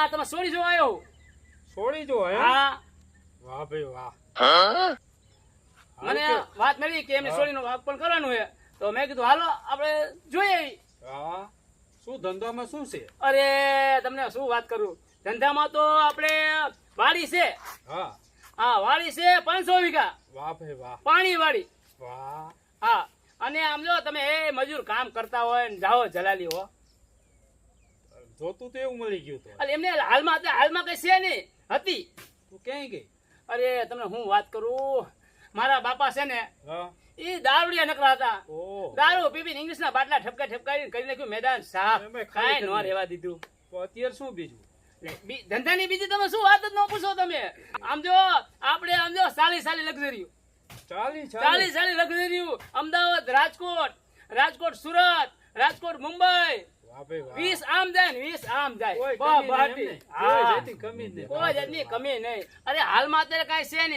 હા તમે સોરી જોવા આવ્યો. છોડી જો હે હા વાહ ભાઈ વાહ મને વાત મળી કે એમને સોરીનો ભાગ પણ કરવાનું છે, તો મેં કીધું હાલો આપણે જોઈએ. હા શું ધંધામાં શું છે? અરે તમને શું વાત કરું, ધંધામાં તો આપણે વાડી છે. હા હા વાડી છે 500 વીઘા વાહ ભાઈ વાહ પાણી વાડી. વાહ હા અને આમ જો તમે એ મજૂર કામ કરતા હોય ને જાઓ જલાલી હો. જોતું તો એવું મળી ગયું તો અરે એમને હાલમાં કઈ છે નહીં હતી. તું ક્યાંય ગઈ? અરે તમને હું વાત કરું, મારા બાપા છે ને હા એ દારૂડિયા નકરા હતા. ઓ દારૂ પીપીને ઇંગ્લિશ ના બાટલા ઠપકાઈને કરી નાખ્યું મેદાન સાફ. એમાંય કાંઈ ખાલી ન કરી રહેવા દીધું. તો અત્યારે શું બીજું? ધંધાની બીજી તમે શું વાત જ ન પૂછો તમે. આમ જો આપણે આમ જો સાલી લક્ઝરી ચાલી લક્ઝરી અમદાવાદ રાજકોટ સુરત રાજકોટ મુંબઈ વાહ ભાઈ વાહ 20 આમ જાય ને 20 આમ જાય. કોઈ બહુ કમી નહીં બહાટી. એમને. હા. કોઈ જાતની કમી જ નહીં. કોઈ જાતની કમી નહીં. અરે હાલમાં અત્યારે કાંઈ છે નહીં.